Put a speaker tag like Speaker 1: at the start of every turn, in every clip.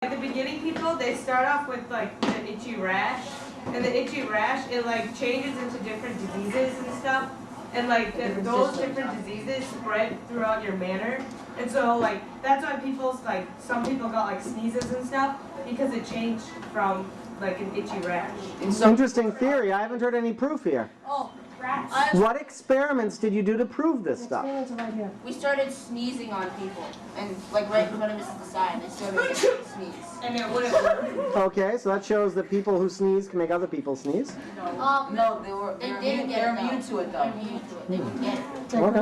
Speaker 1: At the beginning, people, they start off with like the itchy rash, and the itchy rash, it like changes into different diseases and stuff, and like those different diseases spread throughout your manner, and so like that's why people's like some people got like sneezes and stuff because it changed from like an itchy rash.
Speaker 2: Interesting theory. I haven't heard any proof here.
Speaker 3: Oh, rats.
Speaker 2: What experiments did you do to prove this stuff?
Speaker 4: Right here.
Speaker 3: We started sneezing on people, and like right in front of us at the sign, they started to sneeze.
Speaker 1: And it wouldn't work.
Speaker 2: Okay, so that shows that people who sneeze can make other people sneeze.
Speaker 3: No, they didn't get it. They're immune to it though. They're immune to it. They would get it.
Speaker 2: Okay.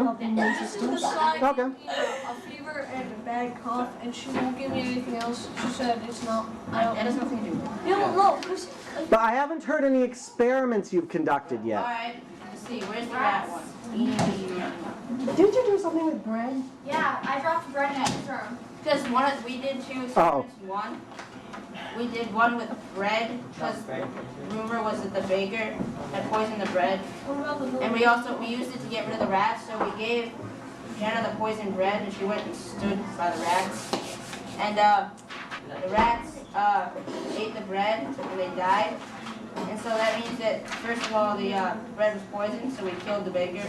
Speaker 2: Okay.
Speaker 4: A fever and a bad cough, and she won't give me anything else. She said it's not.
Speaker 3: That has nothing to do with it.
Speaker 4: Yeah, no, because
Speaker 2: But I haven't heard any experiments you've conducted yet.
Speaker 3: Alright, let's see, where's the rat one?
Speaker 4: didn't you do something with bread?
Speaker 5: Yeah, I dropped bread in his room.
Speaker 3: Because we did two experiments. We did one with bread, because rumor was that the baker had poisoned the bread. And we used it to get rid of the rats, so we gave Jenna the poisoned bread, and she went and stood by the rats. And the rats ate the bread, and they died. And so that means that, first of all, the bread was poisoned, so we killed the baker.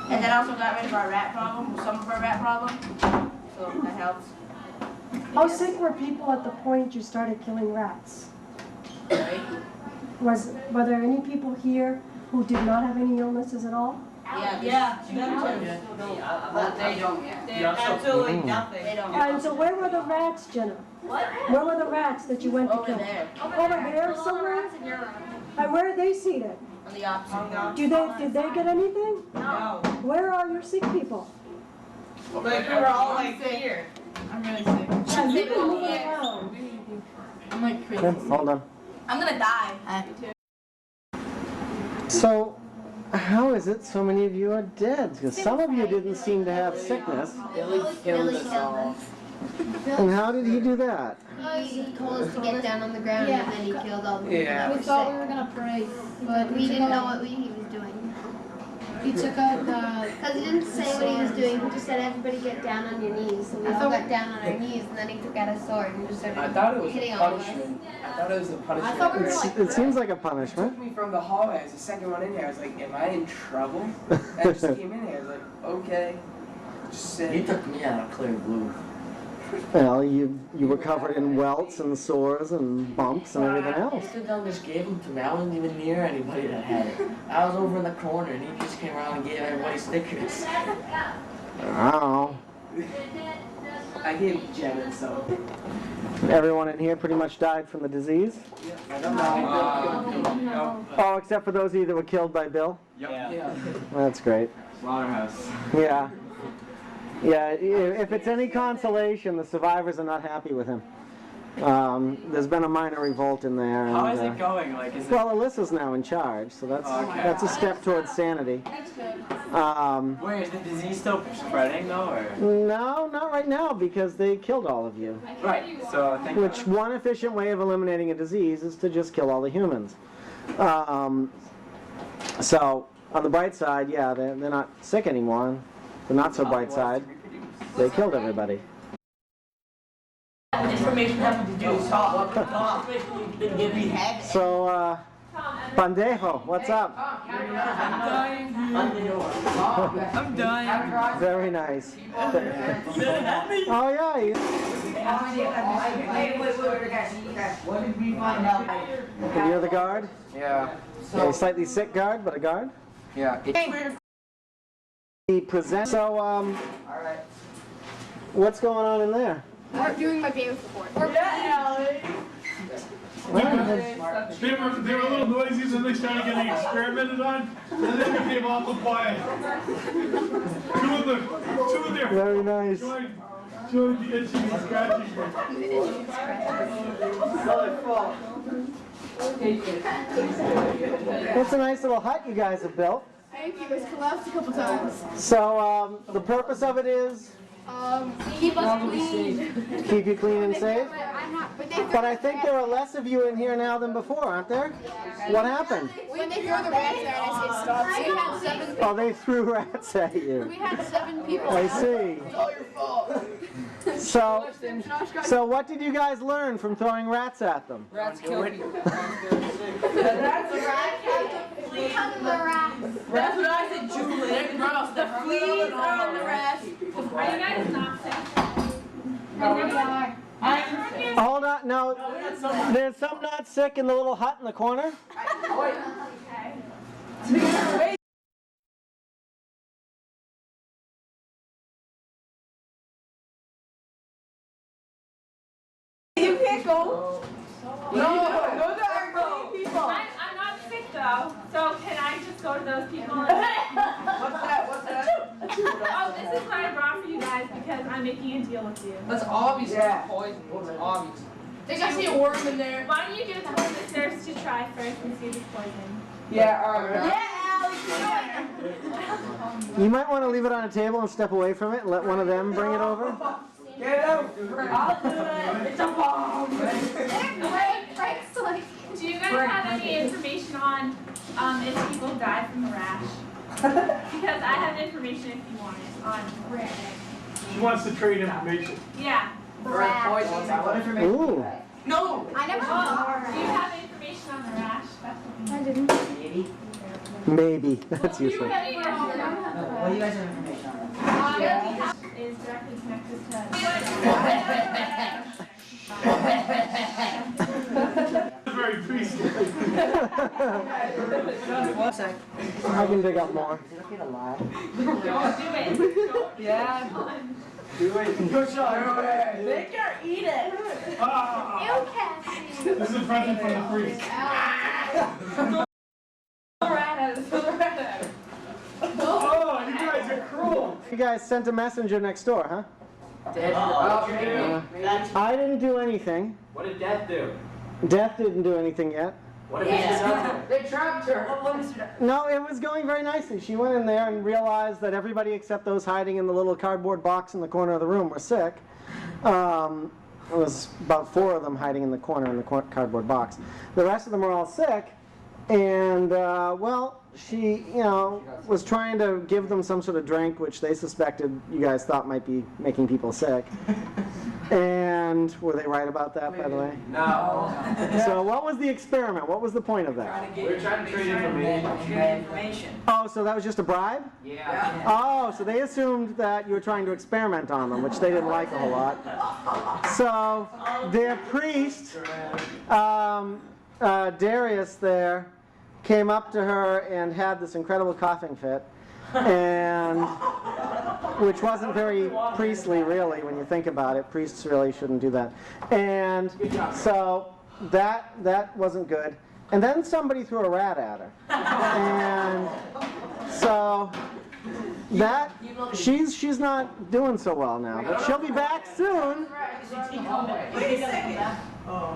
Speaker 3: And then also got rid of our rat problem, some of our rat problem. So that helps.
Speaker 4: How sick were people at the point you started killing rats?
Speaker 3: Right?
Speaker 4: Were there any people here who did not have any illnesses at all?
Speaker 3: Yeah.
Speaker 1: They don't. They have absolutely nothing.
Speaker 3: They don't.
Speaker 4: And so where were the rats, Jenna?
Speaker 5: What?
Speaker 4: Where were the rats that you went to
Speaker 3: Over
Speaker 4: kill?
Speaker 3: there,
Speaker 4: Over here somewhere?
Speaker 5: Rats in your room.
Speaker 4: And where are they seated?
Speaker 3: on the opposite.
Speaker 4: Did they get anything?
Speaker 1: No.
Speaker 4: Where are your sick people?
Speaker 1: Like we were all like here.
Speaker 3: I'm really sick.
Speaker 4: Yeah, you can move around.
Speaker 3: I'm like crazy.
Speaker 2: Okay, hold on.
Speaker 3: I'm gonna die.
Speaker 2: So, how is it so many of you are dead? Because some of you didn't seem to have sickness.
Speaker 5: Billy killed us all.
Speaker 2: And how did he do that?
Speaker 5: He told us to get down on the ground and then he killed all the people that
Speaker 6: We
Speaker 5: were
Speaker 6: thought we
Speaker 5: sick.
Speaker 6: were gonna pray, but
Speaker 5: We didn't know what he was doing.
Speaker 6: he took out the.
Speaker 5: Because he didn't say what he was doing, he just said everybody get down on your knees. So we all got down on our knees and then he took out a sword and just started
Speaker 6: I thought it was
Speaker 5: hitting
Speaker 6: a
Speaker 5: all of us.
Speaker 6: punishment. I thought it was a punishment.
Speaker 5: I thought we were
Speaker 2: It seems like a
Speaker 6: It
Speaker 2: punishment.
Speaker 6: took me from the hallway. As the second one in here, I was like, "Am I in trouble?" And I just came in here. I was like, "Okay." Just
Speaker 7: He
Speaker 6: sit.
Speaker 7: took me out of clear blue.
Speaker 2: Well, you were covered in welts and sores and bumps and everything
Speaker 7: He
Speaker 2: else.
Speaker 7: stood down and just gave him to me. I wasn't even near anybody that had it. I was over in the corner and he just came around and gave everybody stickers.
Speaker 2: I don't know.
Speaker 6: I gave Jenna so.
Speaker 2: Everyone in here pretty much died from the disease?
Speaker 6: I don't know.
Speaker 2: Oh, except for those of you that were killed by Bill?
Speaker 6: Yeah.
Speaker 2: That's great.
Speaker 8: Slaughterhouse.
Speaker 2: Yeah. Yeah, if it's any consolation, the survivors are not happy with him. There's been a minor revolt in there.
Speaker 8: How
Speaker 2: and,
Speaker 8: is it going? Like, is it?
Speaker 2: Well, Alyssa's now in charge, so
Speaker 8: Okay.
Speaker 2: that's a step towards sanity.
Speaker 8: Wait, is the disease still spreading though, or?
Speaker 2: No, not right now, because they killed all of you.
Speaker 8: Right. So I think.
Speaker 2: Which one efficient way of eliminating a disease is to just kill all the humans. So on the bright side, yeah, they're not sick anymore. The not so bright side, they killed everybody.
Speaker 1: Information having to do with talk.
Speaker 2: So, Bandejo, what's up?
Speaker 1: I'm dying.
Speaker 2: Very nice. Oh yeah.
Speaker 1: What did we find out?
Speaker 2: And you're the guard?
Speaker 6: Yeah.
Speaker 2: A slightly sick guard, but a guard?
Speaker 6: Yeah.
Speaker 2: He presents. So, what's going on in there?
Speaker 5: We're doing my Baywatch report.
Speaker 9: They were a little noisy, so they started getting experimented on, and then they became awful quiet. Two of their
Speaker 2: Very nice.
Speaker 9: joined the itching and scratching.
Speaker 2: It's a nice little hut you guys have built.
Speaker 5: Thank you, it's collapsed a couple times.
Speaker 2: So, the purpose of it is
Speaker 5: Keep us clean.
Speaker 2: Keep you clean and safe?
Speaker 5: I'm not,
Speaker 2: But I think there are less of you in here now than before, aren't there? What happened?
Speaker 4: When they throw the rats there, I say stop. We had 7 people.
Speaker 2: Oh, they threw rats at
Speaker 4: We
Speaker 2: you.
Speaker 4: had 7 people.
Speaker 2: I see. So what did you guys learn from throwing rats at them?
Speaker 6: Rats kill people.
Speaker 1: That's a rat.
Speaker 5: Because of the rats.
Speaker 1: That's what I said, Julie. They're gross. The fleas are on the rats.
Speaker 10: Are you guys not sick?
Speaker 2: Hold on, no, there's some not sick in the little hut in the corner.
Speaker 1: You can't go. No, those are clean people.
Speaker 10: I'm not sick though, so can I just go to those people?
Speaker 6: What's that? What's that?
Speaker 10: Oh, this is what I brought for you guys because I'm making a deal with you.
Speaker 6: That's obvious. Yeah. It's poison. It's obvious.
Speaker 4: I think I see a worm in there.
Speaker 10: Why don't you give it to one of the nurse to try first and see if it's poison?
Speaker 6: Yeah, alright.
Speaker 1: Yeah, Alex.
Speaker 2: You might want to leave it on a table and step away from it and let one of them bring it over.
Speaker 6: Get out.
Speaker 1: I'll do it. It's a bomb.
Speaker 5: Frank's like,
Speaker 10: Do you guys have any information on if people died from the rash? Because I have information if you want it on rash.
Speaker 9: She wants to trade information.
Speaker 10: Yeah.
Speaker 6: What information?
Speaker 2: Ooh.
Speaker 6: No.
Speaker 5: I never
Speaker 10: Oh, do you have information on the rash? That's what we need.
Speaker 2: Maybe. That's
Speaker 10: Do you
Speaker 2: useful.
Speaker 10: have any
Speaker 7: What do you guys have information on?
Speaker 10: Is directly connected to
Speaker 9: Very priestly.
Speaker 2: I can dig up more.
Speaker 7: Is it okay to lie?
Speaker 10: do it.
Speaker 1: Yeah.
Speaker 9: Do it. Good shot.
Speaker 1: Make her eat it.
Speaker 9: Ah, this is a present from the priest.
Speaker 1: Throw the rat at it. Throw the rat at it.
Speaker 9: Oh, you guys are cruel.
Speaker 2: You guys sent a messenger next door, huh?
Speaker 7: That's
Speaker 2: I didn't do anything.
Speaker 8: What did Death do?
Speaker 2: Death didn't do anything yet.
Speaker 8: What did Mr. Duck do?
Speaker 6: They trapped her.
Speaker 2: No, it was going very nicely. She went in there and realized that everybody except those hiding in the little cardboard box in the corner of the room were sick. It was about 4 of them hiding in the corner in the cardboard box. The rest of them were all sick, and well, she, was trying to give them some sort of drink, which they suspected you guys thought might be making people sick. And were they right about that, by the way?
Speaker 8: No.
Speaker 2: So what was the experiment? What was the point of that?
Speaker 8: We're trying to trade information.
Speaker 2: Oh, so that was just a bribe?
Speaker 8: Yeah.
Speaker 2: Oh, so they assumed that you were trying to experiment on them, which they didn't like a whole lot. So their priest, Darius there, came up to her and had this incredible coughing fit, and which wasn't very priestly, really, when you think about it. Priests really shouldn't do that. And so that wasn't good. And then somebody threw a rat at her. And so that she's not doing so well now, but she'll be back soon.
Speaker 1: Wait a second.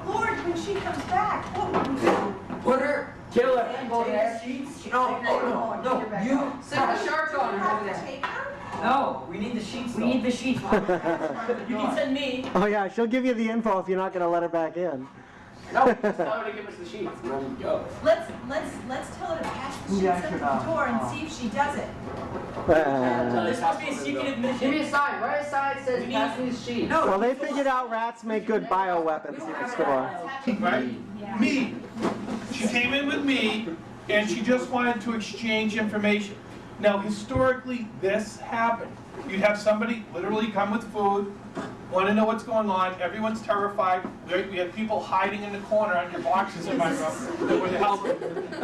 Speaker 1: Lord, when she comes back, what will we do?
Speaker 6: Put her.
Speaker 8: Kill her.
Speaker 6: No. You set the shark on her over there.
Speaker 1: Take her?
Speaker 8: No, we need the sheets. We need the sheets. You can send me.
Speaker 2: Oh yeah, she'll give you the info if you're not going to let her back in.
Speaker 8: No, just tell her to give us the sheets. We'll go.
Speaker 1: Let's tell her to pass the sheets up the door and see if she does it.
Speaker 8: This must be a secret
Speaker 6: Give
Speaker 8: admission.
Speaker 6: me a sign. Write a sign that says pass me the sheet.
Speaker 2: Well, they figured out rats make good bioweapons you can store.
Speaker 9: Right? Me. She came in with me, and she just wanted to exchange information. Now, historically, this happened. You'd have somebody literally come with food, want to know what's going on. Everyone's terrified. We had people hiding in the corner under boxes in my room that would help.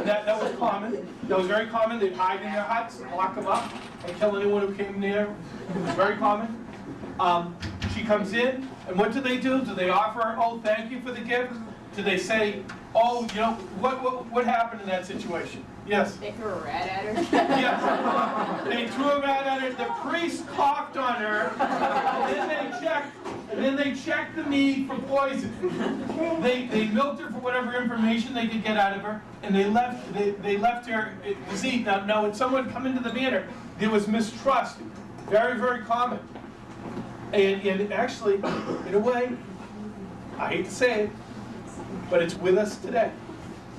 Speaker 9: That was common. That was very common. They'd hide in their huts, lock them up, and kill anyone who came near. It was very common. She comes in, and what do? Do they offer her, oh, thank you for the gift? Do they say, oh, what happened in that situation? Yes?
Speaker 1: They threw a rat at her.
Speaker 9: Yes. They threw a rat at her. The priest coughed on her, and then they checked the meat for poison. They milked her for whatever information they could get out of her, and they left her disease. Now when someone come into the manor, there was mistrust, very, very common. And actually, in a way, I hate to say it, but it's with us today.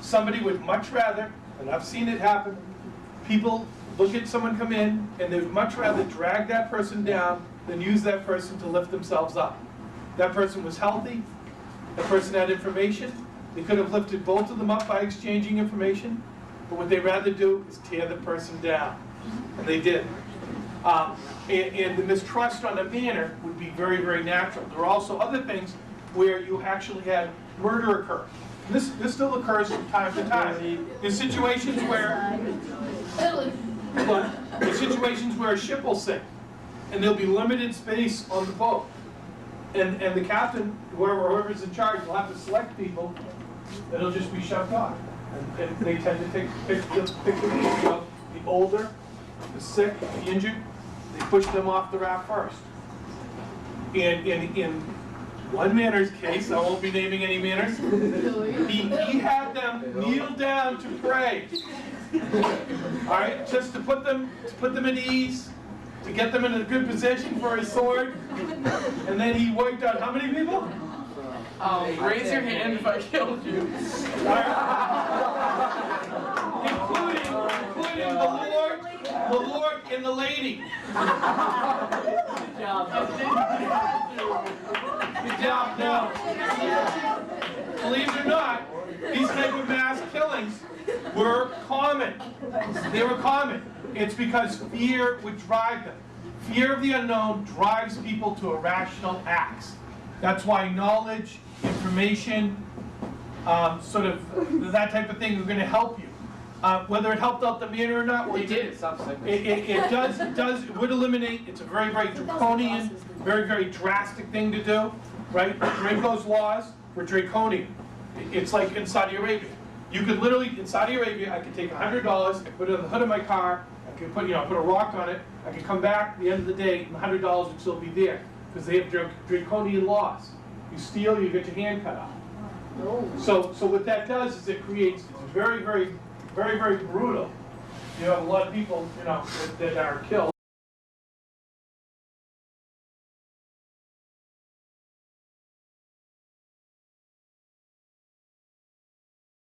Speaker 9: Somebody would much rather, and I've seen it happen, people look at someone come in and they'd much rather drag that person down than use that person to lift themselves up. That person was healthy, that person had information, they could have lifted both of them up by exchanging information, but what they'd rather do is tear the person down, and they did. And the mistrust on the manor would be very, very natural. There are also other things where you actually had murder occur. This still occurs from time to time. There's situations where a ship will sink, and there'll be limited space on the boat, and the captain, whoever's in charge, will have to select people that'll just be shoved off, and they tend to pick the older, the sick, the injured. They push them off the raft first. And in one manor's case, I won't be naming any manors, he had them kneel down to pray. All right, just to put them at ease, to get them in a good position for his sword. And then he wiped out how many people?
Speaker 8: Raise your hand if I killed you.
Speaker 9: All right. Including the Lord and the lady.
Speaker 8: Good job.
Speaker 9: Good job. Now, believe it or not, these type of mass killings were common. They were common. It's because fear would drive them. Fear of the unknown drives people to irrational acts. That's why knowledge, information, sort of that type of thing are going to help you. Whether it helped out the manor or not, well,
Speaker 8: It did.
Speaker 9: it would eliminate. It's a very, very draconian, very, very drastic thing to do, right? Franco's laws were draconian. It's like in Saudi Arabia. You could literally, in Saudi Arabia, I could take $100, I could put it on the hood of my car, I could put a rock on it, I could come back at the end of the day, and the $100 would still be there, because they have draconian laws. You steal, you get your hand cut off. So what that does is it creates, it's very, very, very, very brutal. You have a lot of people, that are killed.